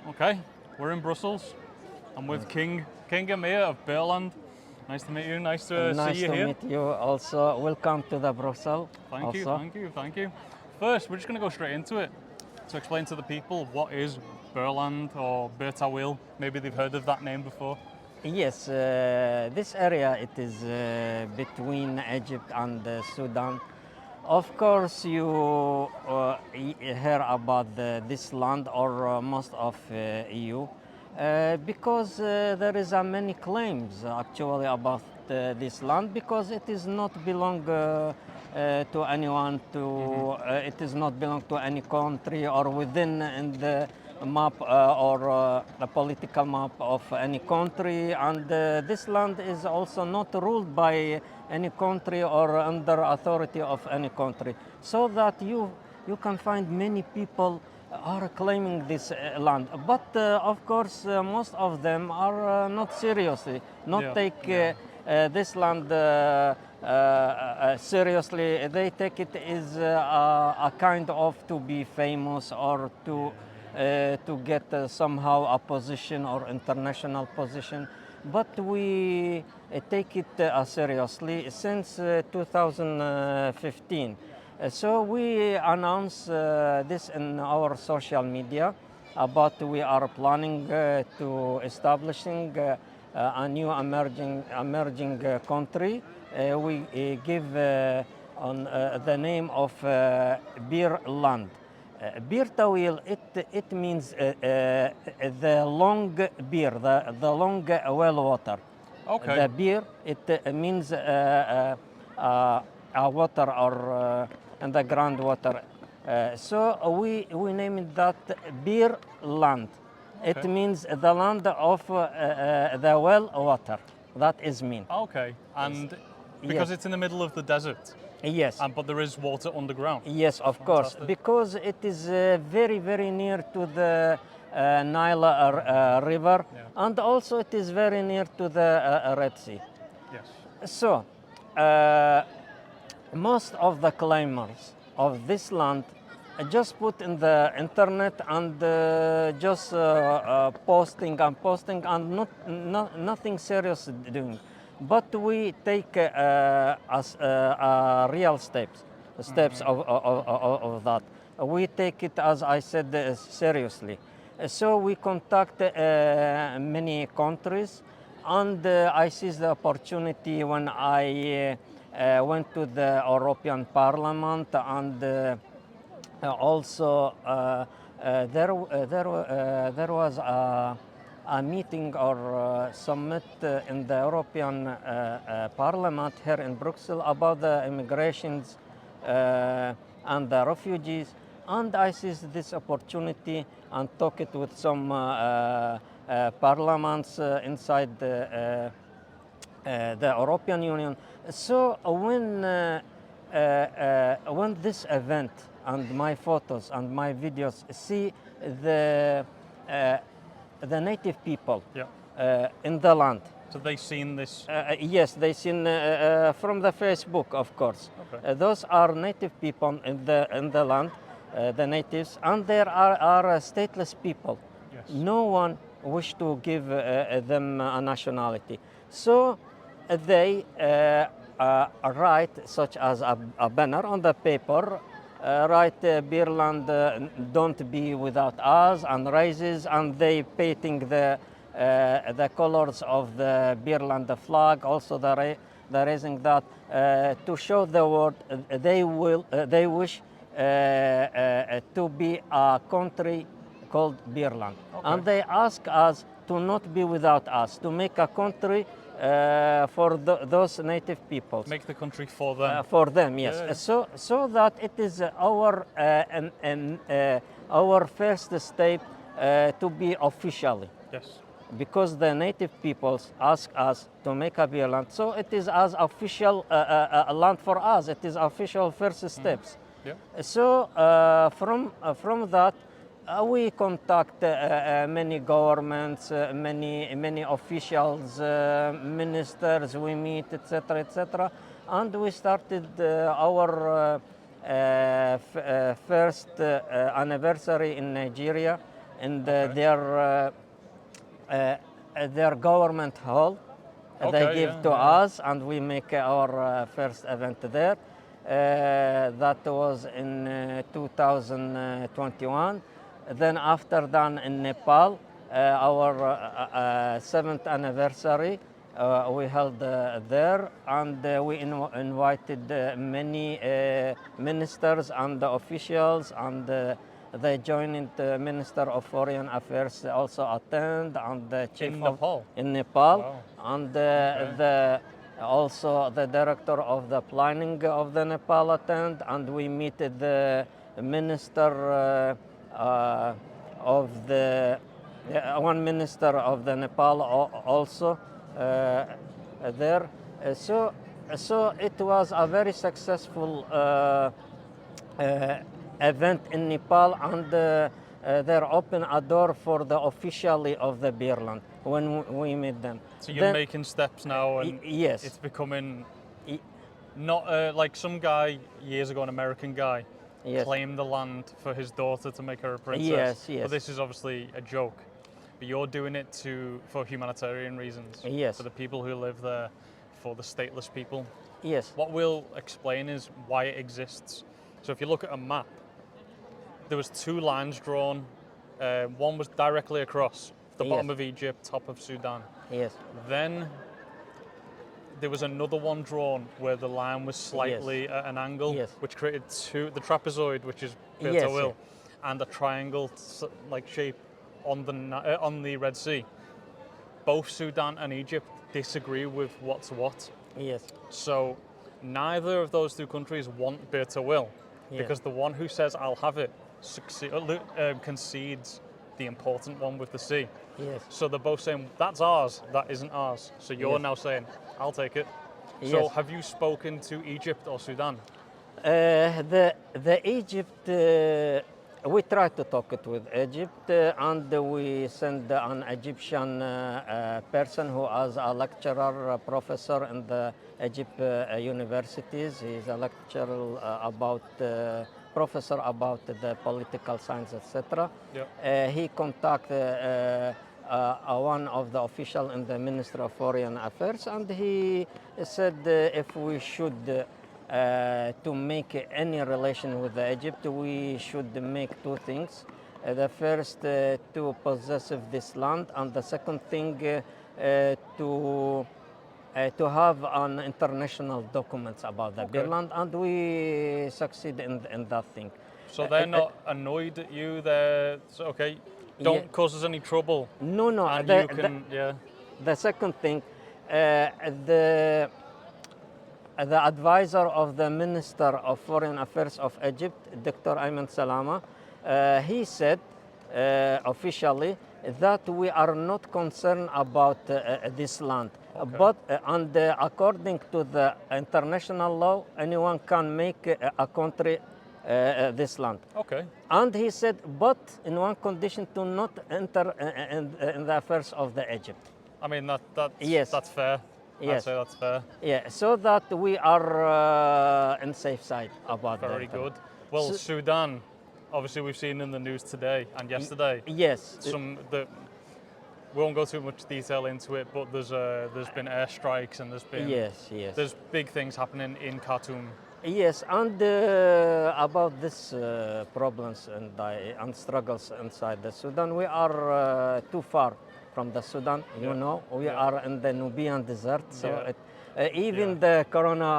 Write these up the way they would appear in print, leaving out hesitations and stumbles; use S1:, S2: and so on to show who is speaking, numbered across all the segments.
S1: Okay, we're in Brussels. I'm with King Emir of Birland. Nice to meet you. Nice to
S2: Nice
S1: see you
S2: to
S1: here.
S2: meet you also. Welcome to the Brussels.
S1: Thank you,
S2: also.
S1: thank you, thank you. First, we're just going to go straight into it to explain to the people what is Birland or Bir Tawil. Maybe they've heard of that name before.
S2: Yes, this area it is between Egypt and Sudan. Of course, you hear about this land or most of EU because there is many claims actually about this land because it is not belong to anyone it is not belong to any country or within in the map or the political map of any country, and this land is also not ruled by any country or under authority of any country, so that you can find many people are claiming this land, but of course most of them are not seriously not take this land seriously. They take it as a kind of to be famous or to get somehow a position or international position. But we take it seriously since 2015. So we announce this in our social media about we are planning to establishing a new emerging country. We give on the name of Birland. Bir Tawil, it means the long beer, the long well water.
S1: Okay.
S2: The beer, it means water or in the groundwater. So we named that Beer Land.
S1: Okay.
S2: It means the land of the well water. That is mean.
S1: Okay, and because
S2: Yes.
S1: it's in the middle of the desert,
S2: Yes.
S1: but there is water underground.
S2: Yes, of course,
S1: Fantastic.
S2: because it is very near to the Nile River, and also it is very near to the Red Sea.
S1: Yes.
S2: So, most of the claimers of this land just put in the internet and just posting and nothing serious doing. But we take as real steps of that. We take it, as I said, seriously. So we contact many countries, and I seized the opportunity when I went to the European Parliament, and also there was a meeting or summit in the European Parliament here in Brussels about the immigrations and the refugees, and I seized this opportunity and talked with some parliaments inside the European Union. So when this event and my photos and my videos see the native people in the land.
S1: So they seen this.
S2: Yes, they seen from the Facebook, of course.
S1: Okay.
S2: Those are native people in the land, the natives, and there are stateless people.
S1: Yes.
S2: No one wish to give them a nationality, so they write such as a banner on the paper. Write Birland, don't be without us, and raises, and they painting the colors of the Birland flag, also the raising that to show the world they wish to be a country called Birland.
S1: Okay.
S2: And they ask us to not be without us, to make a country for those native peoples.
S1: Make the country for them.
S2: For them, yes.
S1: Yeah.
S2: So that it is our first step to be officially.
S1: Yes.
S2: Because the native peoples ask us to make a beer land, so it is as official land for us. It is official first steps.
S1: Yeah.
S2: So from that, we contact many governments, many officials, ministers. We meet, etc., and we started our first anniversary in Nigeria in
S1: Okay.
S2: their government hall. They
S1: Okay,
S2: give
S1: yeah,
S2: to
S1: yeah.
S2: us, and we make our first event there. That was in 2021. Then after that in Nepal, our seventh anniversary, we held there, and we invited many ministers and officials, and the joint minister of foreign affairs also attend, and the chief
S1: In
S2: of
S1: Nepal?
S2: in Nepal,
S1: Wow.
S2: and
S1: Okay.
S2: also the director of the planning of the Nepal attend, and we meet the minister of the one minister of the Nepal also there. So it was a very successful event in Nepal, and they opened a door for the officially of the Birland when we meet them.
S1: So you're
S2: Then-
S1: making steps now, and
S2: yes.
S1: it's becoming
S2: Y-
S1: not like some guy years ago, an American guy,
S2: Yes.
S1: claimed the land for his daughter to make her a princess.
S2: Yes, yes.
S1: But this is obviously a joke. But you're doing it for humanitarian reasons.
S2: Yes.
S1: For the people who live there, for the stateless people.
S2: Yes.
S1: What we'll explain is why it exists. So if you look at a map, there was two lines drawn. One was directly across the bottom
S2: Yes.
S1: of Egypt, top of Sudan.
S2: Yes.
S1: Then there was another one drawn where the line was slightly at an angle,
S2: Yes.
S1: which created the trapezoid, which is Bir
S2: Yes,
S1: Tawil,
S2: yeah.
S1: and a triangle like shape on the Red Sea. Both Sudan and Egypt disagree with what's what.
S2: Yes.
S1: So neither of those two countries want Bir Tawil,
S2: Yeah.
S1: because the one who says I'll have it concedes the important one with the sea.
S2: Yes.
S1: So they're both saying that's ours, that isn't ours. So you're
S2: Yes.
S1: now saying I'll take it. So
S2: Yes.
S1: have you spoken to Egypt or Sudan?
S2: The Egypt, we try to talk it with Egypt, and we send an Egyptian person who is a lecturer, professor in the Egypt universities. He's a lecturer about professor about the political science, etc.
S1: Yeah.
S2: He contacted one of the official in the Ministry of Foreign Affairs, and he said if we should to make any relation with Egypt, we should make two things. The first, to possess this land, and the second thing, to have an international documents about the
S1: Okay.
S2: Birland, and we succeed in that thing.
S1: So they're not annoyed at you. They're so, okay. Don't
S2: Yeah.
S1: cause us any trouble.
S2: No,
S1: And
S2: the,
S1: you can, yeah.
S2: the second thing, the advisor of the Minister of Foreign Affairs of Egypt, Dr. Ayman Salama, he said officially that we are not concerned about this land.
S1: Okay.
S2: But and according to the international law, anyone can make a country this land.
S1: Okay.
S2: And he said, but in one condition, to not enter in the affairs of the Egypt.
S1: I mean
S2: Yes.
S1: that's fair. I'd
S2: Yes.
S1: say that's fair.
S2: Yeah, so that we are in safe side about that.
S1: Very good. Well, Sudan, obviously we've seen in the news today and yesterday.
S2: Yes.
S1: We won't go too much detail into it, but there's been airstrikes and
S2: Yes.
S1: there's big things happening in Khartoum.
S2: Yes, and about this problems and struggles inside the Sudan, we are too far from the Sudan. You
S1: Yeah.
S2: know, we
S1: Yeah.
S2: are in the Nubian desert, so
S1: Yeah.
S2: even
S1: Yeah.
S2: the corona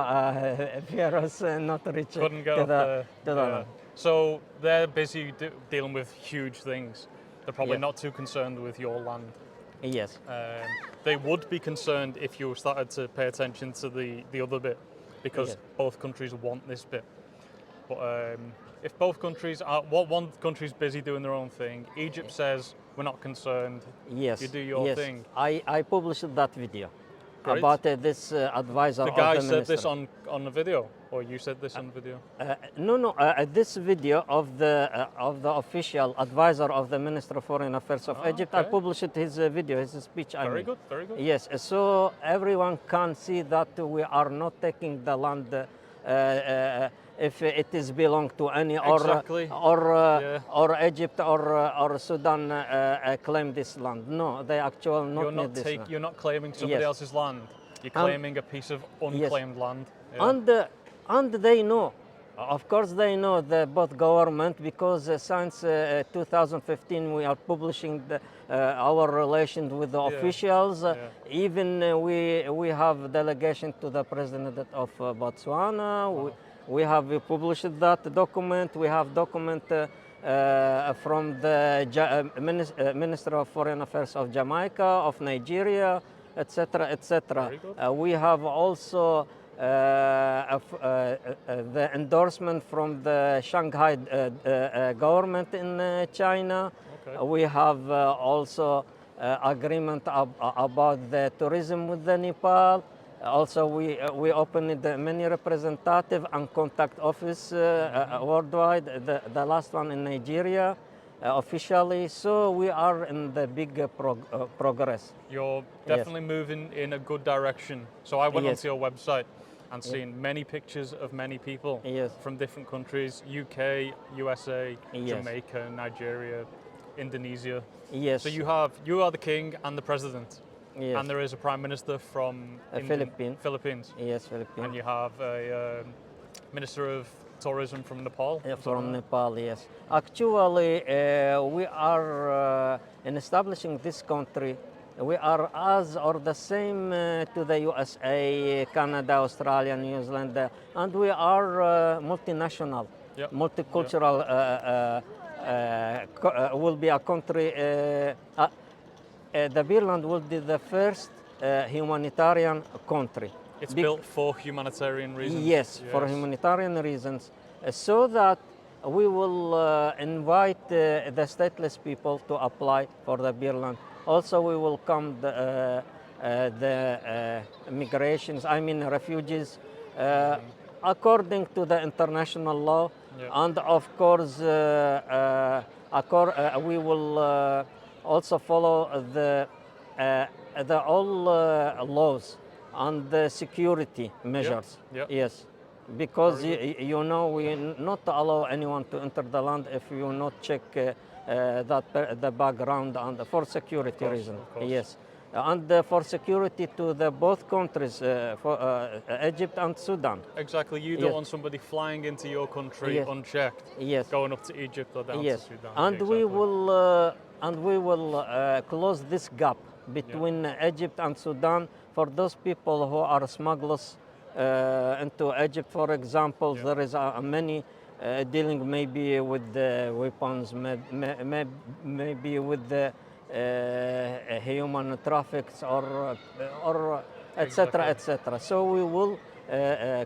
S2: virus not reach
S1: Couldn't get
S2: to
S1: up
S2: the
S1: there.
S2: to the
S1: Yeah. So they're busy dealing with huge things. They're probably
S2: Yeah.
S1: not too concerned with your land.
S2: Yes.
S1: They would be concerned if you started to pay attention to the other bit, because
S2: Yeah.
S1: both countries want this bit. But if both countries are, one country's busy doing their own thing, Egypt says we're not concerned.
S2: Yes.
S1: You do your
S2: yes.
S1: thing.
S2: I published that video
S1: Great.
S2: about this advisor
S1: The
S2: of
S1: guy
S2: the
S1: said this
S2: minister.
S1: on the video, or you said this on the video.
S2: No. This video of the official advisor of the Minister of Foreign Affairs of Egypt. I
S1: okay.
S2: published his video, his speech. I
S1: Very
S2: mean.
S1: good, very good.
S2: Yes, so everyone can see that we are not taking the land if it is belong to any
S1: Exactly. Yeah.
S2: or Egypt or Sudan claim this land. No, they actually not need this land.
S1: You're not claiming somebody
S2: Yes.
S1: else's land. You're
S2: And-
S1: claiming a piece of unclaimed land. Yeah.
S2: And they know, of course they know, the both government, because since 2015 we are publishing our relations with the officials. Even we have delegation to the president of Botswana. We have published that document. We have document from the Minister of Foreign Affairs of Jamaica, of Nigeria, etc., etc.
S1: Very good.
S2: We have also the endorsement from the Shanghai government in China.
S1: Okay.
S2: We have also agreement about the tourism with the Nepal. Also, we opened many representative and contact office worldwide. The last one in Nigeria. Officially, so we are in the big progress.
S1: You're definitely moving in a good direction. So I went onto your website and seen many pictures of many people from different countries: UK, USA, Jamaica, Nigeria, Indonesia.
S2: Yes.
S1: So you are the king and the president.
S2: Yes.
S1: And there is a prime minister from Philippines.
S2: Yes, Philippines.
S1: And you have a minister of tourism from Nepal.
S2: From Nepal, yes. Actually, we are in establishing this country. We are as or the same to the USA, Canada, Australia, New Zealand, and we are multinational, multicultural. Will be a country. The Birland will be the first humanitarian country.
S1: It's built for humanitarian reasons.
S2: Yes, for humanitarian reasons, so that we will invite the stateless people to apply for the Birland. Also, we welcome the migrations, refugees, according to the international law. And of course, we will also follow the all laws and the security measures. Yes, because you know we not allow anyone to enter the land if you not check the background, and for security reasons. Yes, and for security to the both countries, for Egypt and Sudan.
S1: Exactly, you don't want somebody flying into your country unchecked, going up to Egypt or down to Sudan.
S2: And we will close this gap between Egypt and Sudan for those people who are smugglers into Egypt. For example, there is many dealing maybe with the weapons, maybe with the human traffics or etc., etc. So we will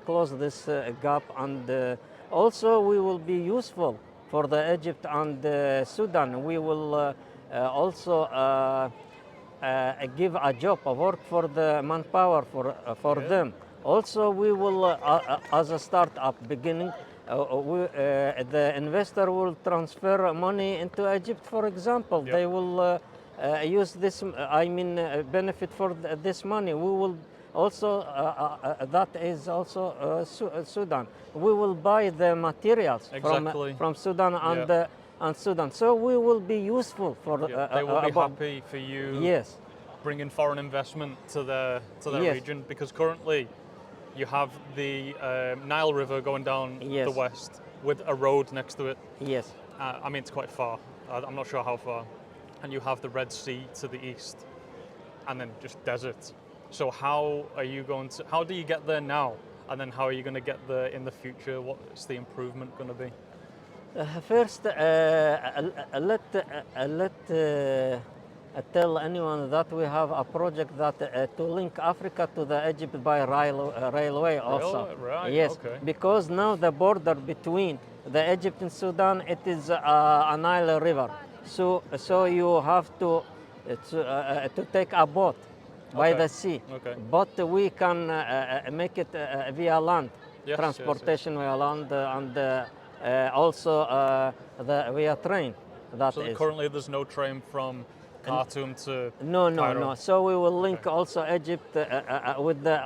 S2: close this gap, and also we will be useful for the Egypt and Sudan. We will also give a job, a work for the manpower for them. Also, we will, as a startup beginning, the investor will transfer money into Egypt, for example. They will use this, benefit for this money. We will also, that is also Sudan. We will buy the materials from Sudan and Sudan. So we will be useful for.
S1: They will be happy for you.
S2: Yes.
S1: Bringing foreign investment to the region, because currently you have the Nile River going down the west with a road next to it.
S2: Yes.
S1: It's quite far. I'm not sure how far. And you have the Red Sea to the east, and then just desert. So how do you get there now? And then how are you going to get there in the future? What's the improvement going to be?
S2: First, tell anyone that we have a project that to link Africa to the Egypt by railway also.
S1: Right,
S2: yes,
S1: okay.
S2: Because now the border between the Egypt and Sudan, it is a Nile River. So you have to take a boat by the sea.
S1: Okay.
S2: But we can make it via land, transportation via land, and also via train.
S1: So currently there's no train from Khartoum to
S2: No, no,
S1: Cairo?
S2: no. So we will link
S1: Okay.
S2: also Egypt with the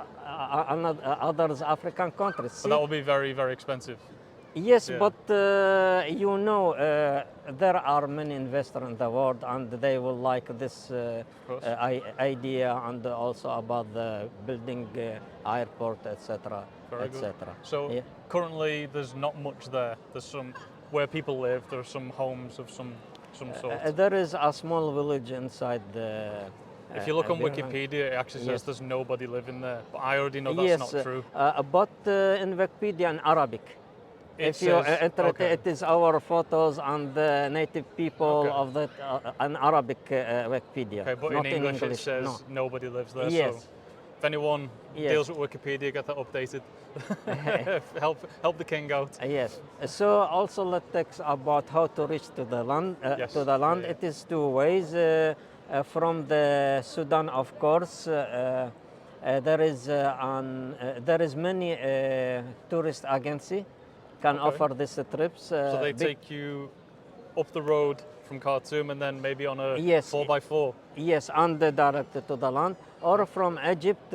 S2: others African countries.
S1: But
S2: See?
S1: that will be very, very expensive.
S2: Yes,
S1: Yeah.
S2: but you know, there are many investors in the world, and they will like this
S1: course.
S2: idea, and also about the building airport, etc.,
S1: Very good.
S2: etc.
S1: So
S2: Yeah.
S1: currently there's not much there. There's some where people live. There are some homes of some sort.
S2: There is a small village inside the.
S1: If you look on
S2: Birland.
S1: Wikipedia, it actually says
S2: Yes.
S1: there's nobody living there. But I already know that's
S2: Yes,
S1: not true.
S2: but in Wikipedia in Arabic.
S1: It
S2: If you
S1: says
S2: enter it,
S1: okay.
S2: it is our photos and the native people
S1: Okay.
S2: of that an Arabic Wikipedia,
S1: Okay, but
S2: not
S1: in English, it says
S2: No.
S1: nobody lives there.
S2: Yes.
S1: So if anyone
S2: Yes.
S1: deals with Wikipedia, get that updated. help the king out.
S2: Yes. So also let's talk about how to reach to the land.
S1: Yes.
S2: To the land,
S1: Yeah, yeah.
S2: it is two ways. From the Sudan, of course, there is many tourist agency can
S1: Okay.
S2: offer these trips.
S1: So they
S2: big-
S1: take you up the road from Khartoum and then maybe on a
S2: Yes.
S1: 4x4.
S2: Yes, and directed to the land, or from Egypt.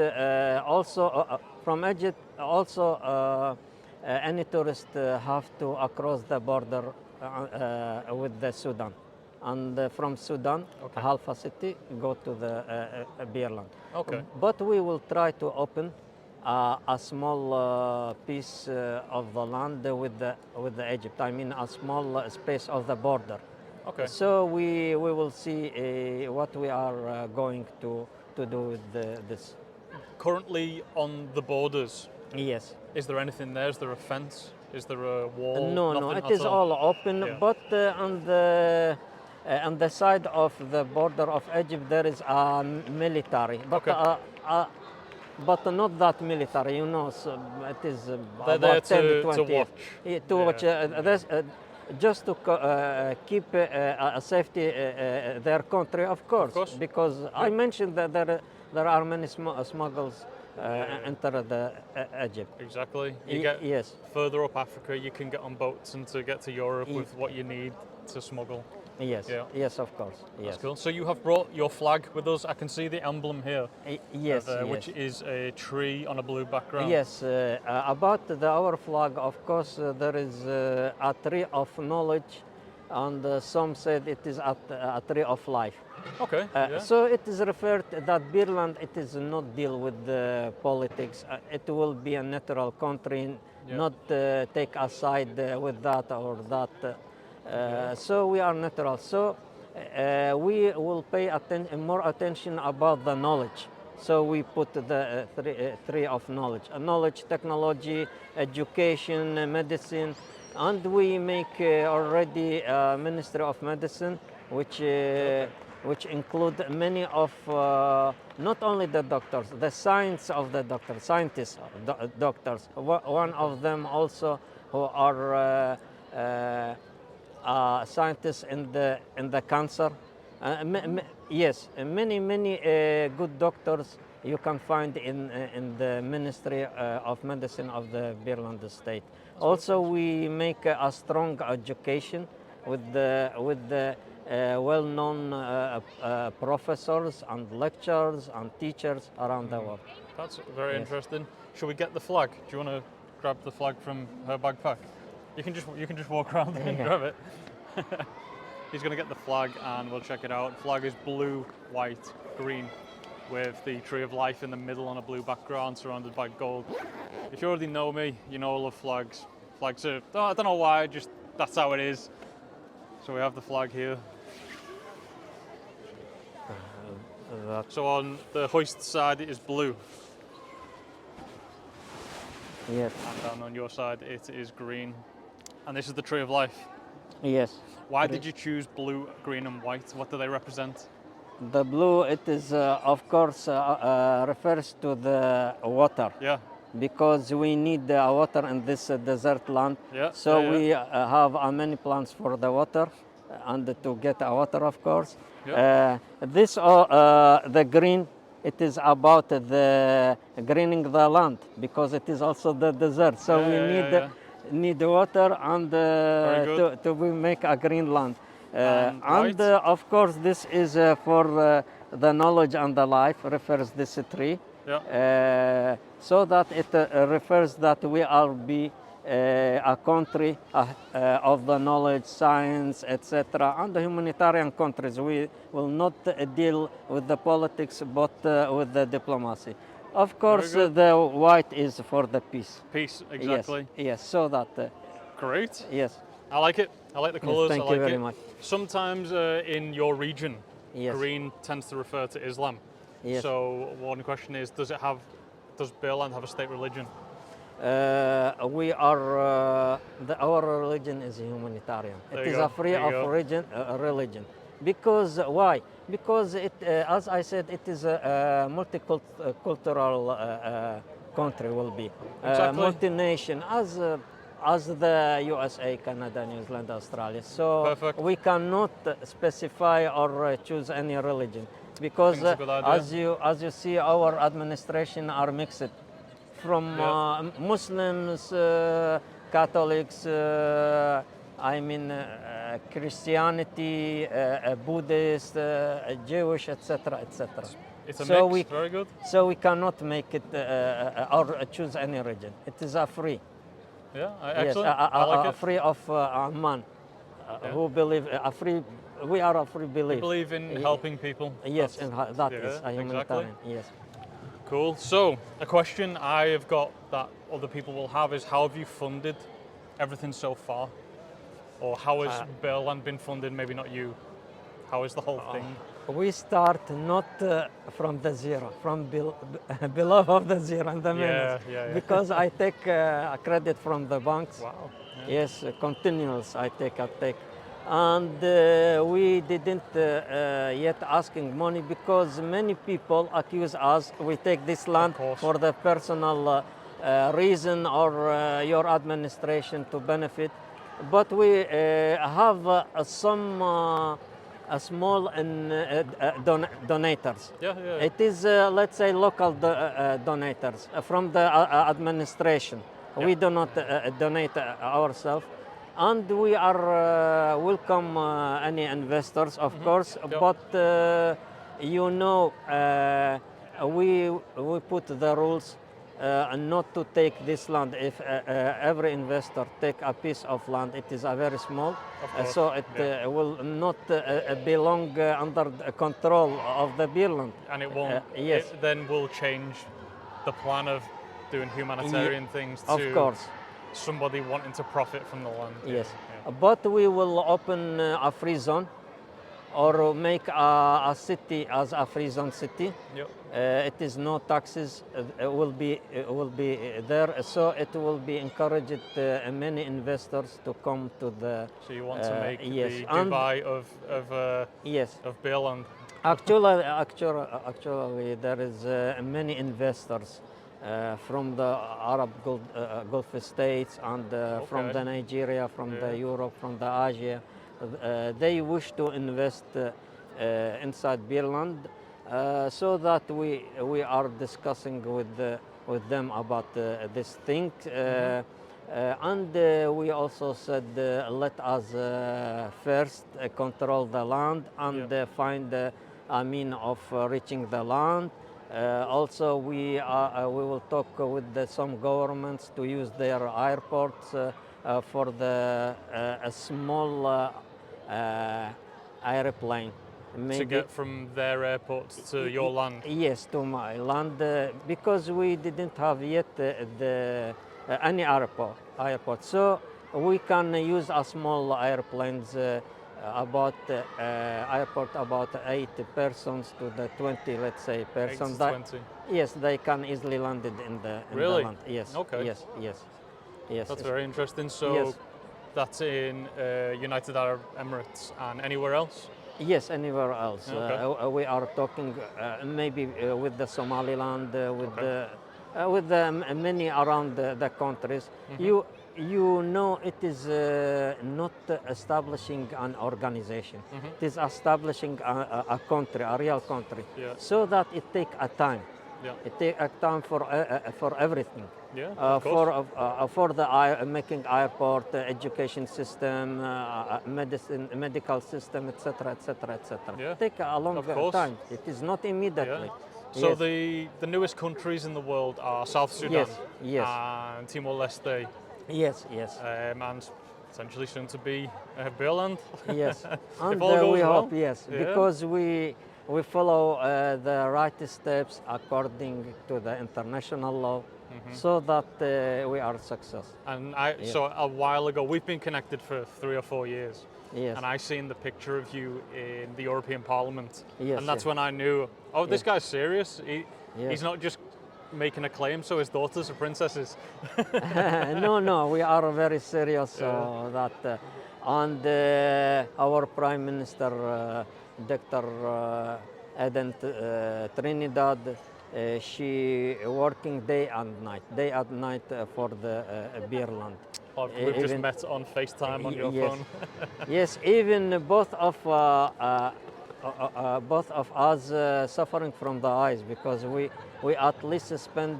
S2: Any tourist have to across the border with the Sudan, and from Sudan,
S1: Okay.
S2: Halfa city, go to the Birland.
S1: Okay.
S2: But we will try to open a small piece of the land with the Egypt. I mean, a small space of the border.
S1: Okay.
S2: So we will see what we are going to do with this.
S1: Currently on the borders,
S2: Yes.
S1: is there anything there? Is there a fence? Is there a wall?
S2: No, no,
S1: Nothing
S2: it
S1: at
S2: is all open,
S1: Yeah.
S2: but on the side of the border of Egypt there is a military, but
S1: Okay.
S2: but not that military, you know. So it is
S1: They're
S2: about
S1: there
S2: 10
S1: to
S2: 20
S1: watch.
S2: Yeah, to
S1: Yeah.
S2: watch. Just to keep safety their country, of course.
S1: course.
S2: Because I mentioned that there are many smuggles enter the Egypt.
S1: Exactly. You get
S2: Yes.
S1: further up Africa, you can get on boats and to get to Europe
S2: Ye-
S1: with what you need to smuggle.
S2: Yes.
S1: Yeah.
S2: Yes, of course. Yes.
S1: That's cool. So you have brought your flag with us. I can see the emblem here,
S2: Yes.
S1: there,
S2: Yes.
S1: which is a tree on a blue background.
S2: Yes, about our flag, of course, there is a tree of knowledge, and some said it is a tree of life.
S1: Okay. Yeah.
S2: So it is referred that Birland, it is not deal with politics. It will be a neutral country,
S1: Yeah.
S2: not take a side with that or that. So we are neutral. So we will pay more attention about the knowledge. So we put the three of knowledge: knowledge, technology, education, medicine, and we make already a Ministry of Medicine, which include many of not only the doctors, the science of the doctors, scientists, doctors. One of them also who are scientists in the cancer. Yes, many good doctors you can find in the Ministry of Medicine of the Birland state. Also, we make a strong education with the well-known professors and lecturers and teachers around the world.
S1: That's very
S2: Yes.
S1: interesting. Should we get the flag? Do you want to grab the flag from her backpack? You can just walk around and grab it. He's going to get the flag and we'll check it out. Flag is blue, white, green, with the tree of life in the middle on a blue background surrounded by gold. If you already know me, you know I love flags. Flags are, I don't know why, just that's how it is. So we have the flag here. So on the hoist side it is blue,
S2: Yes,
S1: and down on your side it is green. And this is the tree of life.
S2: yes.
S1: Why did you choose blue, green and white? What do they represent?
S2: The blue, it is of course refers to the water.
S1: Yeah.
S2: Because we need water in this desert land.
S1: Yeah,
S2: So
S1: yeah,
S2: we have many plants for the water and to get water, of course.
S1: Yeah.
S2: The green, it is about the greening the land because it is also the desert. So
S1: Yeah,
S2: we
S1: yeah,
S2: need
S1: yeah.
S2: need water and
S1: Very good.
S2: to make a green land. And of course, this is for the knowledge and the life, refers this tree.
S1: Yeah.
S2: So that it refers that we are be a country of the knowledge, science, etc. And the humanitarian countries, we will not deal with the politics, but with the diplomacy. Of course, the white is for the peace.
S1: Peace, exactly.
S2: Yes. So that.
S1: Great.
S2: Yes.
S1: I like it. I like the colours.
S2: Thank you very much.
S1: Sometimes in your region,
S2: Yes.
S1: green tends to refer to Islam.
S2: Yes.
S1: So one question is, does Birland have a state religion?
S2: We are our religion is humanitarian. It is a free of religion. Because why? Because it, as I said, it is a multicultural country. Will be multi-nation as the USA, Canada, New Zealand, Australia. So we cannot specify or choose any religion because as you see, our administration are mixed from Muslims, Catholics, Christianity, Buddhist, Jewish, etc., etc.
S1: It's a mix. Very good.
S2: So we cannot make it or choose any religion. It is a free.
S1: Yeah, excellent. I like it.
S2: Free of a man who believe a free. We are a free belief.
S1: We believe in helping people.
S2: Yes, and that is a humanitarian.
S1: Exactly.
S2: Yes.
S1: Cool. So a question I have got that other people will have is, how have you funded everything so far? Or how has Birland been funded? Maybe not you. How is the whole thing?
S2: We start not from the zero, from below of the zero and the minutes. Because I take credit from the banks.
S1: Wow.
S2: Yeah. Yes, continuous I take. And we didn't yet asking money because many people accuse us we take this land for the personal reason or your administration to benefit. But we have some small donators. It is, let's say, local donators from the administration. We do not donate ourselves. And we are welcome any investors, of course, but we put the rules not to take this land. If every investor take a piece of land, it is a very small, so it will not belong under the control of the Birland.
S1: And it won't. Yes. It then will change the plan of doing humanitarian things to.
S2: Of course.
S1: Somebody wanting to profit from the land.
S2: Yes, but we will open a free zone or make a city as a free zone city. It is no taxes. Will be there, so it will be encouraged many investors to come to the.
S1: So you want to make the Dubai of Birland.
S2: Actually, there is many investors. From the Arab Gulf states and from the Nigeria, from the Europe, from the Asia, they wish to invest inside Birland, so that we are discussing with them about this thing, and we also said let us first control the land and find a mean of reaching the land. Also, we will talk with some governments to use their airports for the a small airplane.
S1: Maybe. To get from their airports to your land?
S2: Yes, to my land, because we didn't have yet any airport. So we can use a small airplanes about airport about 8 persons to the 20, let's say, persons.
S1: 8 to 20.
S2: Yes, they can easily land it in the land. Yes.
S1: Okay.
S2: Yes.
S1: That's very interesting. So that's in United Arab Emirates and anywhere else?
S2: Yes, anywhere else. Okay. We are talking maybe with the Somaliland, with many around the countries. You know, it is not establishing an organization. It is establishing a country, a real country, so that it takes a time.
S1: Yeah.
S2: It takes time for everything.
S1: Yeah, of course.
S2: For the making airport, education system, medicine, medical system, etc., etc., etc.
S1: Yeah,
S2: Take a long
S1: of course.
S2: time. It is not
S1: Yeah.
S2: immediately.
S1: So
S2: Yes.
S1: the newest countries in the world are South Sudan
S2: Yes. Yes.
S1: and Timor-Leste,
S2: Yes. Yes.
S1: and essentially soon to be Birland.
S2: Yes,
S1: If
S2: and
S1: all goes
S2: we
S1: well.
S2: hope, yes,
S1: Yeah.
S2: because we follow the right steps according to the international law, so that we are success.
S1: And
S2: Yeah.
S1: so a while ago, we've been connected for 3 or 4 years.
S2: Yes.
S1: And I seen the picture of you in the European Parliament.
S2: Yes,
S1: And that's
S2: yes.
S1: when I knew, oh, this
S2: Yes.
S1: guy's serious.
S2: Yes.
S1: He's not just making a claim so his daughters are princesses.
S2: No, no, we are very serious. So that, and our Prime Minister, Dr. Eden Trinidad, she working day and night for the Birland.
S1: We've just
S2: Even-
S1: met on FaceTime on your
S2: yes.
S1: phone.
S2: Yes, even both of us suffering from the eyes, because we at least spend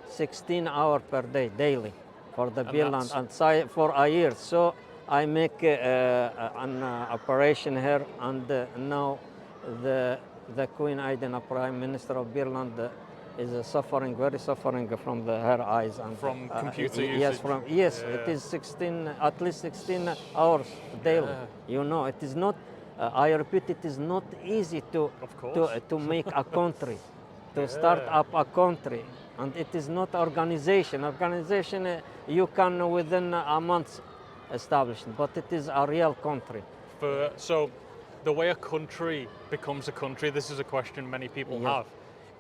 S2: 16 hours per day daily for the Birland
S1: that's-
S2: and for a year. So I make an operation here, and now the Queen Aiden, Prime Minister of Birland, is very suffering from her eyes and
S1: From computer
S2: yes,
S1: usage.
S2: yes,
S1: Yeah.
S2: it is 16, at least 16 hours daily.
S1: Yeah.
S2: You know, it is not. I repeat, it is not easy
S1: Of course.
S2: to make a country, to start up a country, and it is not organization. Organization you can within a month establish, but it is a real country.
S1: So the way a country becomes a country, this is a question many people
S2: Yeah.
S1: have,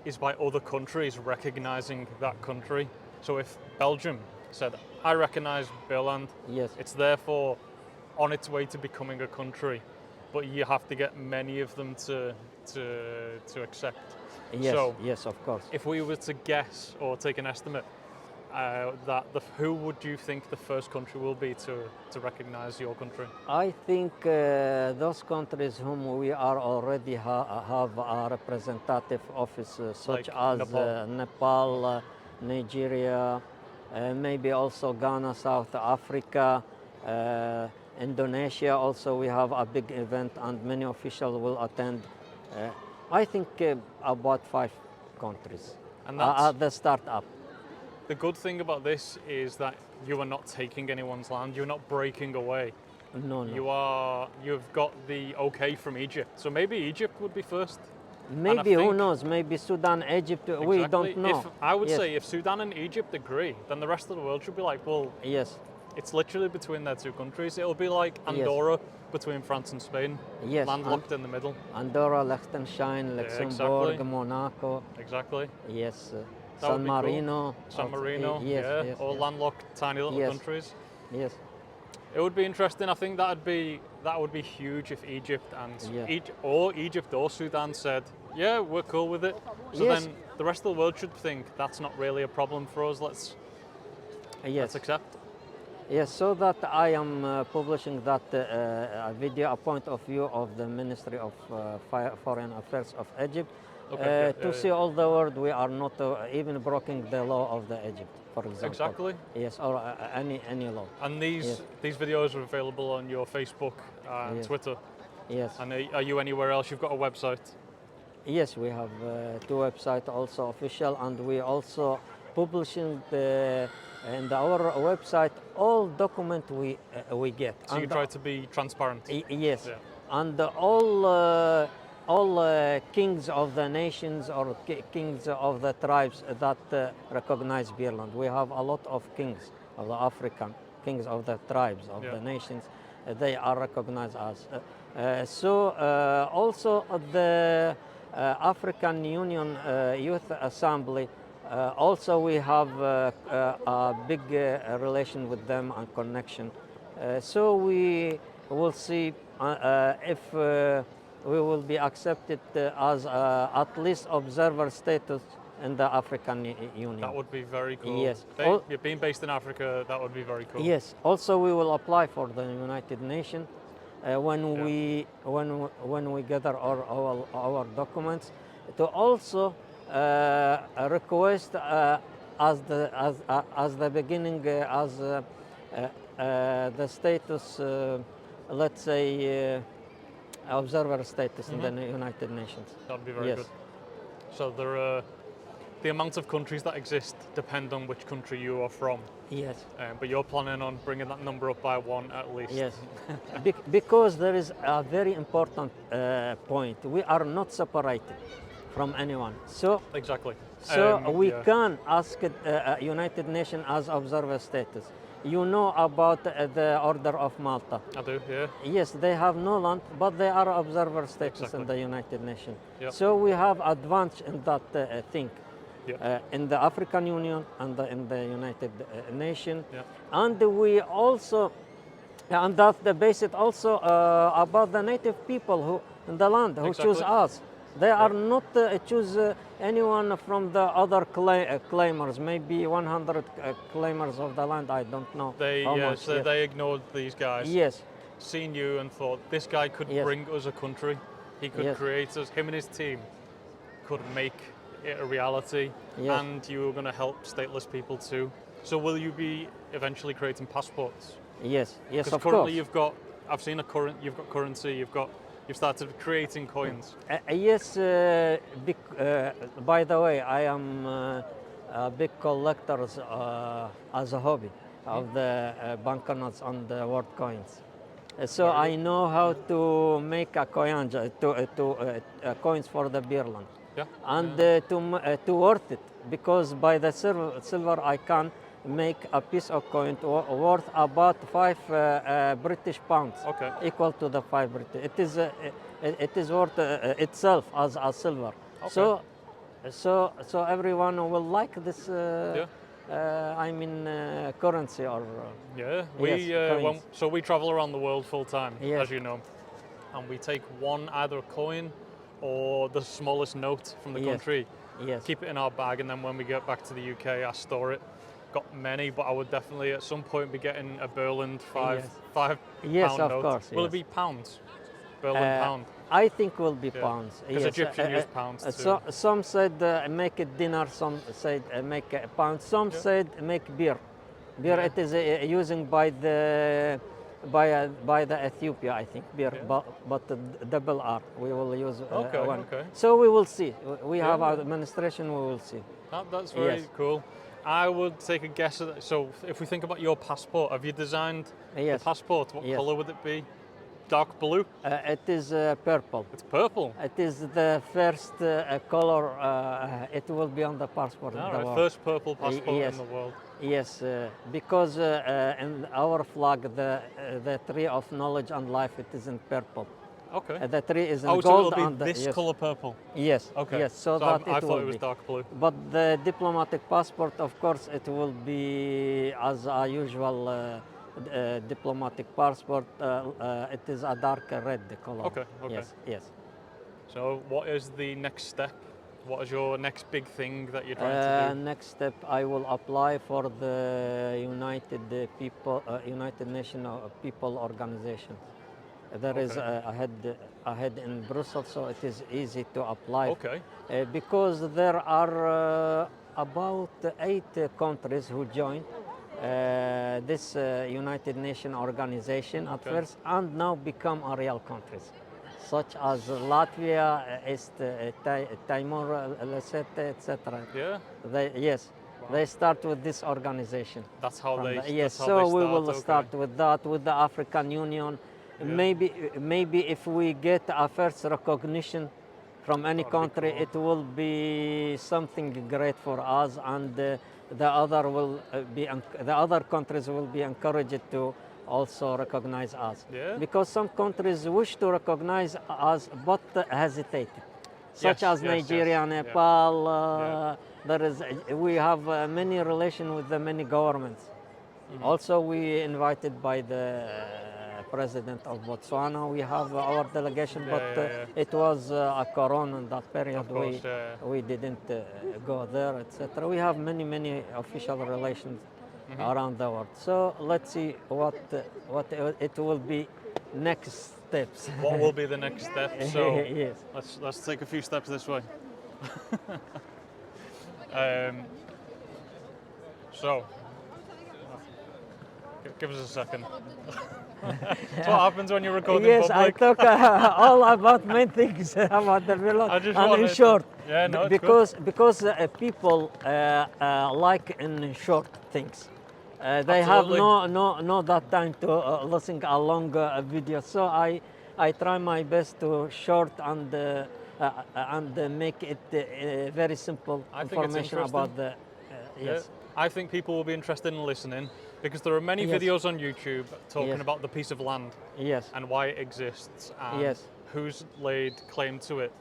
S1: is by other countries recognizing that country. So if Belgium said, I recognize Birland,
S2: Yes.
S1: it's therefore on its way to becoming a country, but you have to get many of them to accept.
S2: Yes,
S1: So
S2: yes, of course.
S1: if we were to guess or take an estimate, who would you think the first country will be to recognize your country?
S2: I think those countries whom we are already have a representative office, such
S1: Like
S2: as
S1: Nepal.
S2: Nepal, Nigeria, maybe also Ghana, South Africa, Indonesia. Also, we have a big event, and many officials will attend. I think about 5 countries.
S1: And that's-
S2: at the startup.
S1: The good thing about this is that you are not taking anyone's land. You're not breaking away.
S2: No, no.
S1: You've got the okay from Egypt. So maybe Egypt would be first.
S2: Maybe, who
S1: think-
S2: knows? Maybe Sudan, Egypt. We
S1: Exactly.
S2: don't know.
S1: I would
S2: Yes.
S1: say if Sudan and Egypt agree, then the rest of the world should be like, well,
S2: Yes.
S1: it's literally between their two countries. It'll be like Andorra between France and Spain,
S2: Yes,
S1: landlocked in the middle.
S2: Andorra, Liechtenstein, Luxembourg,
S1: exactly.
S2: Monaco.
S1: Exactly.
S2: Yes.
S1: That would
S2: San
S1: be cool.
S2: Marino.
S1: San
S2: also.
S1: Marino,
S2: Yes,
S1: yeah,
S2: yes,
S1: all
S2: yes.
S1: landlocked, tiny little
S2: Yes.
S1: countries.
S2: Yes.
S1: It would be interesting. I think that would be huge if Egypt and
S2: Yeah.
S1: Egypt or Sudan said, yeah, we're cool with it. So
S2: Yes.
S1: then the rest of the world should think that's not really a problem for us. Let's
S2: Yes.
S1: accept.
S2: Yes, so that I am publishing that video, a point of view of the Ministry of Foreign Affairs of Egypt,
S1: Okay,
S2: to see all the world we are not even breaking the law of the Egypt, for example.
S1: Exactly.
S2: Yes, or any law.
S1: And
S2: Yes.
S1: these videos are available on your Facebook and
S2: Yes.
S1: Twitter.
S2: Yes.
S1: And are you anywhere else? You've got a website.
S2: Yes, we have 2 websites also official, and we also publishing in our website all document we get.
S1: So you
S2: And
S1: try to be transparent.
S2: Yes,
S1: Yeah.
S2: and all kings of the nations or kings of the tribes that recognize Birland. We have a lot of kings of the African kings of the tribes of
S1: Yeah.
S2: the nations. They are recognized as. Also the African Union Youth Assembly. Also, we have a big relation with them and connection. So we will see if we will be accepted as at least observer status in the African Union.
S1: That would be very cool.
S2: Yes.
S1: You're being based in Africa, that would be very cool.
S2: Yes. Also, we will apply for the United Nations when
S1: Yeah.
S2: we gather our documents to also a request as the beginning as the status, let's say, observer status in the United Nations.
S1: That'd be very
S2: Yes.
S1: good. So there are the amount of countries that exist depend on which country you are from.
S2: Yes.
S1: But you're planning on bringing that number up by one at least.
S2: Yes, because there is a very important point. We are not separated from anyone. So,
S1: Exactly.
S2: we
S1: yeah.
S2: can ask United Nations as observer status. You know about the Order of Malta.
S1: I do, yeah.
S2: Yes, they have no land, but they are observer status
S1: Exactly.
S2: in the United Nations.
S1: Yep.
S2: So we have advantage in that thing.
S1: Yeah.
S2: In the African Union and in the United Nations.
S1: Yeah.
S2: And we also, and that's the basis also about the native people who in the land who choose
S1: Exactly.
S2: us. They are not choose anyone from the other claimers, maybe 100 claimers of the land, I don't know
S1: They,
S2: how much.
S1: so
S2: yes.
S1: they ignored these guys,
S2: Yes,
S1: seen you and thought, this guy could
S2: Yes.
S1: bring us a country. He could
S2: Yes.
S1: create us, him and his team could make it a reality.
S2: Yes.
S1: And you were going to help stateless people too. So will you be eventually creating passports?
S2: yes, yes,
S1: Because
S2: of
S1: currently
S2: course.
S1: you've got, I've seen you've got currency, you've started creating coins.
S2: Yes, by the way, I am a big collector as a hobby of the banknotes and the world coins. So I know how to make a coin, coins for the Birland.
S1: Yeah.
S2: And to worth it, because by the silver I can make a piece of coin worth about 5 British pounds,
S1: Okay.
S2: equal to the 5 British. It is worth itself as a silver.
S1: Okay.
S2: So everyone will like this. I mean currency or.
S1: Yeah,
S2: Yes,
S1: so we travel around the world full time,
S2: Yes.
S1: as you know, and we take one, either a coin or the smallest note from the
S2: Yes.
S1: country,
S2: Yes.
S1: keep it in our bag, and then when we get back to the UK, I store it. Got many, but I would definitely at some point be getting a Birland
S2: Yes.
S1: five
S2: Yes,
S1: pound
S2: of
S1: note.
S2: course,
S1: Will
S2: yes.
S1: it be pounds? Birland pound.
S2: I think will be
S1: Yeah.
S2: pounds.
S1: Because
S2: Yes.
S1: Egyptian use pounds too.
S2: So some said make it dinar, some said make a pound, some said make beer. Beer
S1: Yeah.
S2: it is using by the Ethiopia, I think beer,
S1: Yeah.
S2: but double R. We will use
S1: Okay,
S2: one.
S1: okay.
S2: So we will see. We have
S1: Yeah.
S2: our administration. We will see.
S1: That's very
S2: Yes.
S1: cool. I would take a guess at that. So if we think about your passport, have you designed
S2: Yes.
S1: the passport? What
S2: Yes.
S1: colour would it be? Dark blue?
S2: It is purple.
S1: It's purple.
S2: It is the first color. It will be on the passport in
S1: All
S2: the
S1: right,
S2: world.
S1: first purple passport
S2: yes.
S1: in the world.
S2: Yes, because in our flag, the tree of knowledge and life, it is in purple.
S1: Okay.
S2: The tree is in
S1: Oh, so
S2: gold
S1: it'll
S2: and
S1: be this
S2: yes.
S1: colour purple.
S2: Yes.
S1: Okay.
S2: Yes. So,
S1: I
S2: that
S1: thought
S2: will
S1: it was
S2: be.
S1: dark blue.
S2: But the diplomatic passport, of course, it will be as a usual diplomatic passport. It is a dark red color.
S1: Okay, okay.
S2: Yes. Yes.
S1: So what is the next step? What is your next big thing that you're trying to do?
S2: Next step, I will apply for the United Nations People Organization. There is
S1: Okay.
S2: a head in Brussels, so it is easy to apply.
S1: Okay.
S2: Because there are about 8 countries who joined this United Nations organization at
S1: Okay.
S2: first, and now become a real countries, such as Latvia, East Timor, Lesotho, etc.
S1: Yeah.
S2: Yes, they start with this organization.
S1: That's how they.
S2: Yes,
S1: that's how
S2: so
S1: they
S2: we
S1: start,
S2: will
S1: okay.
S2: start with that, with the African Union.
S1: Yeah.
S2: Maybe if we get a first recognition from any
S1: That'd be
S2: country,
S1: cool.
S2: it will be something great for us, and the other countries will be encouraged to also recognize us.
S1: Yeah.
S2: Because some countries wish to recognize us but hesitate, such
S1: Yes,
S2: as
S1: yes,
S2: Nigeria,
S1: yes, yeah.
S2: Nepal.
S1: Yeah.
S2: We have many relation with the many governments.
S1: Mm-hmm.
S2: Also, we invited by the president of Botswana. We have our delegation,
S1: Yeah,
S2: but
S1: yeah.
S2: it was a corona in that period.
S1: Of course, yeah.
S2: We didn't go there, etc. We have many official relations around the world. So let's see what it will be next steps.
S1: What will be the next step? So
S2: Yes.
S1: let's take a few steps this way. Um, so, give us a second. That's what happens when you record in
S2: Yes, I
S1: public.
S2: talk all about main things about the Birland.
S1: I just
S2: And in
S1: wanted to-
S2: short,
S1: Yeah, no, it's
S2: because people like in short things. They have
S1: Absolutely.
S2: no that time to listen a long video. So I try my best to short and make it very simple
S1: I think it's
S2: information
S1: interesting.
S2: about the yes.
S1: I think people will be interested in listening because there are many
S2: Yes.
S1: videos on YouTube talking
S2: Yes.
S1: about the piece of land
S2: Yes.
S1: and why it exists and
S2: Yes.
S1: who's laid claim to it.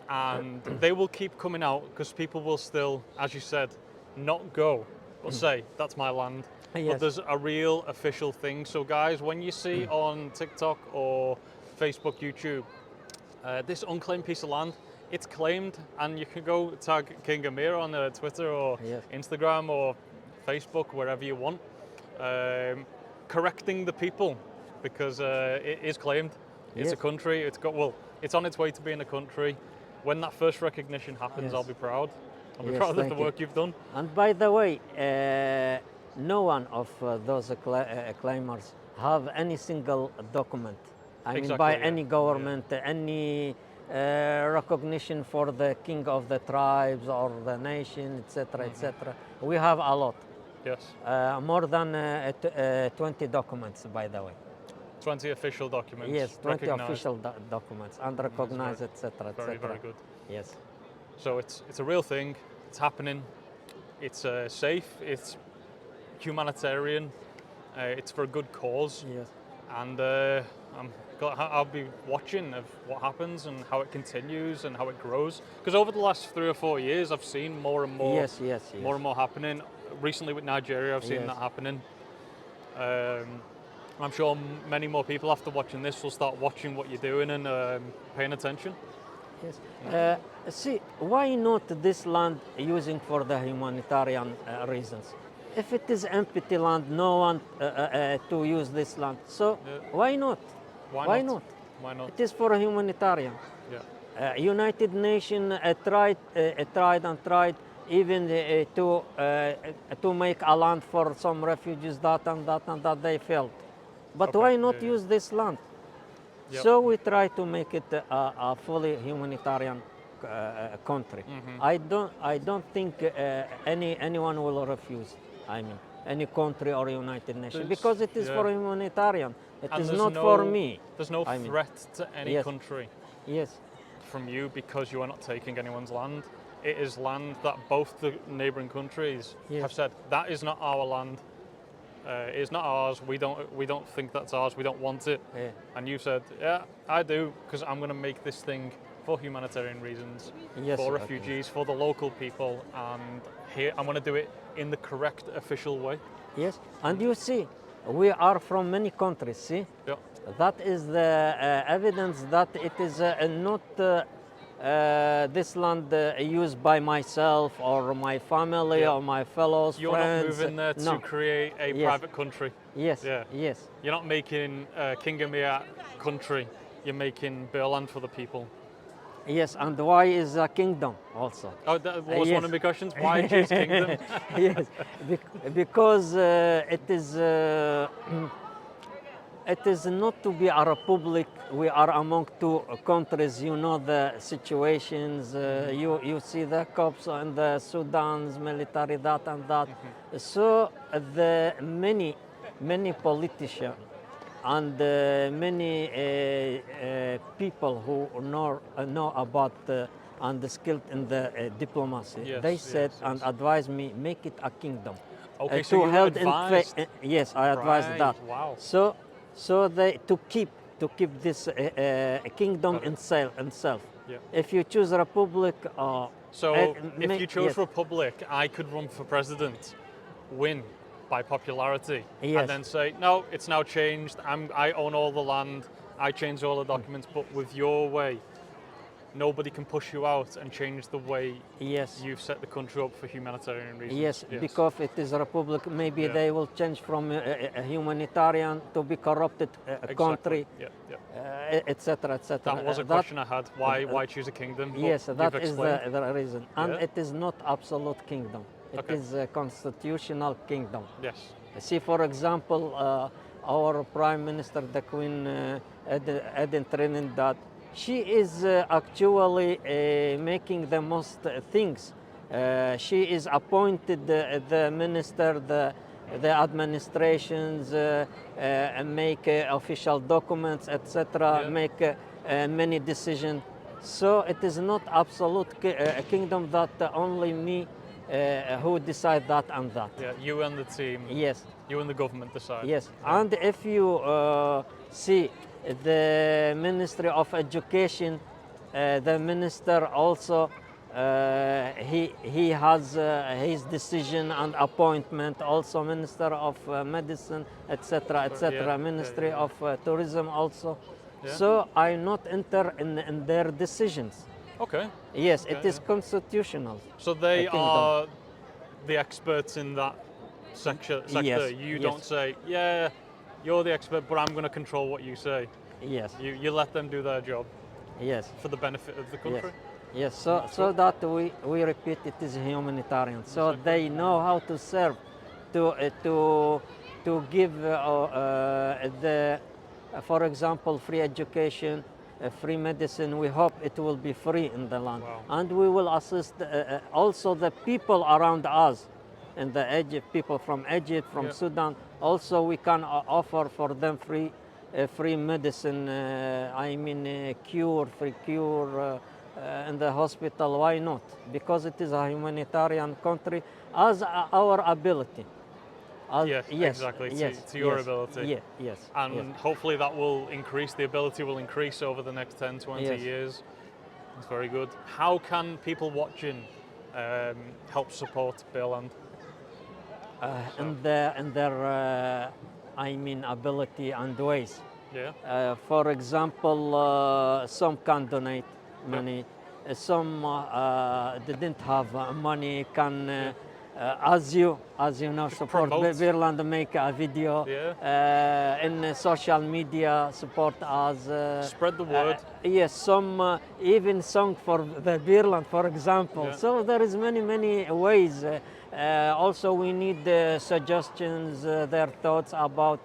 S1: And they will keep coming out because people will still, as you said, not go, but say, that's my land. But
S2: Yes.
S1: there's a real official thing. So guys, when you see on TikTok or Facebook, YouTube, this unclaimed piece of land, it's claimed, and you can go tag King Emir on Twitter or
S2: Yes.
S1: Instagram or Facebook, wherever you want, correcting the people because it is claimed. It's
S2: Yes.
S1: a country. It's on its way to being a country. When that first recognition happens,
S2: Yes.
S1: I'll be proud. I'll be
S2: Yes,
S1: proud of the
S2: thank you.
S1: work you've done.
S2: And by the way, no one of those claimers have any single document. I mean,
S1: Exactly,
S2: by
S1: yeah.
S2: any government, any recognition for the king of the tribes or the nation, etc., etc. We have a lot,
S1: Yes,
S2: more than 20 documents, by the way.
S1: 20 official documents.
S2: Yes, 20
S1: recognised.
S2: official documents and recognized, etc., etc.
S1: Very, very good.
S2: Yes.
S1: So it's a real thing. It's happening. It's safe. It's humanitarian. It's for a good cause.
S2: Yes.
S1: And I'll be watching of what happens and how it continues and how it grows. Because over the last 3 or 4 years, I've seen more and more,
S2: Yes, yes, yes.
S1: more and more happening. Recently with Nigeria, I've seen
S2: Yes.
S1: that happening. I'm sure many more people after watching this will start watching what you're doing and paying attention.
S2: Yes. See, why not this land using for the humanitarian reasons? If it is empty land, no one to use this land. So why not?
S1: Why not? Why not?
S2: It is for a humanitarian.
S1: Yeah.
S2: United Nations tried and tried even to make a land for some refugees, that and that and that they failed. But
S1: Okay,
S2: why not
S1: yeah, yeah.
S2: use this land?
S1: Yep.
S2: So we try to make it a fully humanitarian country. I don't think anyone will refuse. I mean, any country or United Nations, because it is
S1: yeah.
S2: for humanitarian. It
S1: And
S2: is
S1: there's
S2: not
S1: no-
S2: for me.
S1: There's no
S2: I mean,
S1: threat to any
S2: yes.
S1: country
S2: Yes,
S1: from you because you are not taking anyone's land. It is land that both the neighbouring countries
S2: Yes.
S1: have said that is not our land. It is not ours. We don't think that's ours. We don't want it.
S2: Yeah.
S1: And you said, yeah, I do, because I'm going to make this thing for humanitarian reasons,
S2: Yes,
S1: for
S2: okay.
S1: refugees, for the local people, and here I'm going to do it in the correct official way.
S2: yes. And you see, we are from many countries. See,
S1: Yeah.
S2: that is the evidence that it is not this land used by myself or my family
S1: Yeah.
S2: or my fellow
S1: You're
S2: friends.
S1: not moving there to
S2: No.
S1: create a
S2: Yes.
S1: private country.
S2: Yes.
S1: Yeah.
S2: Yes.
S1: You're not making King Emir country. You're making Birland for the people.
S2: Yes. And why is a kingdom also?
S1: Oh, that was
S2: Yes.
S1: one of my questions. Why choose kingdom?
S2: Yes, because it is not to be a republic. We are among two countries. You know the situations. You see the cops and the Sudan's military, that and that. So the many politicians and many people who know about and skilled in the diplomacy.
S1: Yes,
S2: They said
S1: yes,
S2: and
S1: yes.
S2: advised me make it a kingdom.
S1: Okay, so you
S2: held
S1: advised.
S2: yes, I advised
S1: Right,
S2: that.
S1: wow.
S2: So they to keep this kingdom
S1: Got it.
S2: itself.
S1: Yeah.
S2: If you choose republic,
S1: So if you chose
S2: yes.
S1: Republic, I could run for president, win by popularity,
S2: Yes.
S1: and then say, no, it's now changed. I own all the land. I changed all the documents, but with your way, nobody can push you out and change the way
S2: Yes.
S1: you've set the country up for humanitarian reasons.
S2: Yes, because it is a republic, maybe
S1: Yeah.
S2: they will change from a humanitarian to be corrupted country,
S1: Yeah, yeah.
S2: etc., etc.
S1: That was a question I had. Why choose a kingdom? But
S2: Yes,
S1: you've
S2: that is
S1: explained.
S2: the reason. And
S1: Yeah.
S2: it is not absolute kingdom. It
S1: Okay.
S2: is a constitutional kingdom.
S1: Yes.
S2: See, for example, our Prime Minister, the Queen Eden Trinidad, she is actually making the most things. She is appointed the minister, the administrations, make official documents, etc.,
S1: Yeah.
S2: make many decisions. So it is not absolute kingdom that only me who decide that and that.
S1: Yeah. You and the team.
S2: Yes.
S1: You and the government decide.
S2: Yes,
S1: Yeah.
S2: and if you see the Ministry of Education, the minister also he has his decision and appointment. Also, Minister of Medicine, etc., etc.
S1: Yeah,
S2: Ministry
S1: yeah.
S2: of Tourism also.
S1: Yeah.
S2: So I not enter in their decisions.
S1: Okay.
S2: Yes, it
S1: Okay,
S2: is
S1: yeah.
S2: constitutional.
S1: So they
S2: kingdom.
S1: are the experts in that sector.
S2: Yes,
S1: You
S2: yes.
S1: don't say, yeah, you're the expert, but I'm going to control what you say.
S2: Yes,
S1: You let them do their job
S2: yes.
S1: for the benefit of the country.
S2: Yes, so that we repeat, it is humanitarian. So they know how to serve, to give the, for example, free education, free medicine. We hope it will be free in the land,
S1: Wow.
S2: and we will assist also the people around us, in the Egypt, people from Egypt, from
S1: Yeah.
S2: Sudan. Also, we can offer for them free medicine. I mean, free cure. In the hospital, why not? Because it is a humanitarian country, as our ability.
S1: Yes, exactly, to your ability.
S2: Yeah, yes.
S1: And
S2: yes.
S1: hopefully that will increase, the ability will increase over the next 10, 20
S2: Yes.
S1: years. It's very good. How can people watching help support Birland?
S2: In their I mean, ability and ways.
S1: Yeah.
S2: For example, some can donate money. Some didn't have money. Can, as you know, support
S1: promote.
S2: Birland, make a video.
S1: Yeah.
S2: In social media, support us.
S1: Spread the word.
S2: Yes, some even song for the Birland, for example.
S1: Yeah.
S2: So there is many ways. Also, we need suggestions, their thoughts about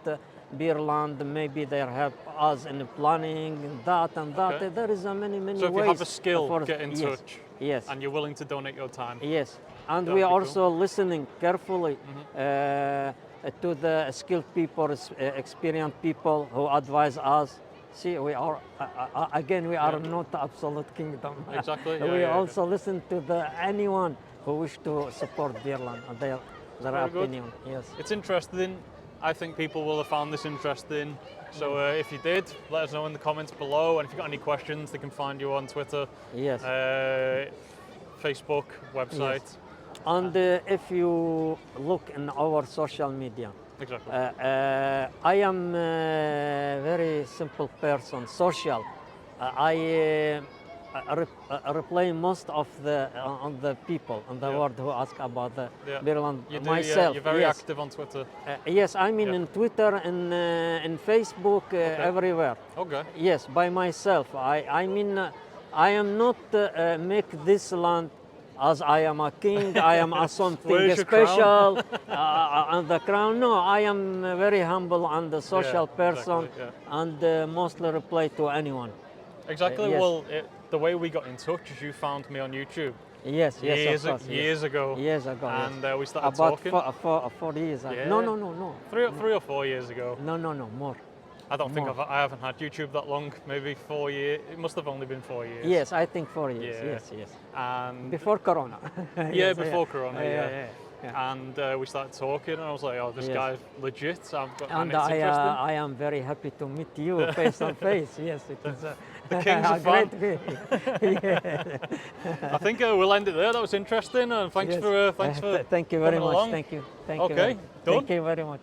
S2: Birland. Maybe they help us in planning that and that.
S1: Okay.
S2: There is many ways.
S1: So if you have a skill,
S2: for-
S1: get in
S2: yes,
S1: touch.
S2: Yes.
S1: And you're willing to donate your time.
S2: Yes, and
S1: That
S2: we
S1: would
S2: are
S1: be
S2: also listening carefully to the skilled people, experienced people who advise us. See, we are again, we are
S1: Yeah.
S2: not absolute kingdom.
S1: Exactly, yeah,
S2: we
S1: yeah,
S2: also listen to anyone who wish to support Birland and their
S1: Very good.
S2: opinion. Yes.
S1: It's interesting. I think people will have found this interesting. So if you did, let us know in the comments below. And if you've got any questions, they can find you on Twitter,
S2: Yes.
S1: Facebook, website.
S2: And if you look in our social media,
S1: Exactly.
S2: I am a very simple person, social. I reply most of on the people in the
S1: Yeah.
S2: world who ask about the
S1: Yeah.
S2: Birland.
S1: You do,
S2: Myself,
S1: you're very
S2: yes.
S1: active on Twitter.
S2: Yes, I mean
S1: Yeah.
S2: in Twitter, in Facebook, everywhere.
S1: Okay.
S2: Yes, by myself. I mean, I am not make this land as I am a king. I am a something
S1: Where's your
S2: special on the crown. No, I am very humble and a social
S1: Yeah,
S2: person,
S1: exactly,
S2: and mostly reply to anyone.
S1: Exactly.
S2: Yes.
S1: Well, the way we got in touch is you found me on YouTube
S2: Yes, yes,
S1: years,
S2: of course,
S1: years ago.
S2: Years ago, yes.
S1: And we started
S2: About
S1: talking.
S2: 4 years.
S1: Yeah.
S2: No, no, no, no.
S1: Three or 4 years ago.
S2: No, no, no, more.
S1: I don't think
S2: More.
S1: I haven't had YouTube that long. Maybe 4 years. It must have only been 4 years.
S2: Yes, I think 4 years.
S1: Yeah.
S2: Yes, yes.
S1: And
S2: Before Corona.
S1: yeah,
S2: Yes,
S1: before Corona. Yeah.
S2: yeah.
S1: And we started talking, and I was like, "Oh, this
S2: Yes.
S1: guy's legit." And
S2: And
S1: it's interesting.
S2: I am very happy to meet you face to face. Yes, it is
S1: The king's
S2: a
S1: a fan.
S2: great yeah.
S1: I think we'll end it there. That was interesting, and thanks
S2: Yes.
S1: for
S2: Thank you very
S1: coming
S2: much.
S1: along.
S2: Thank you. Thank you.
S1: Okay, done?
S2: Thank you very much.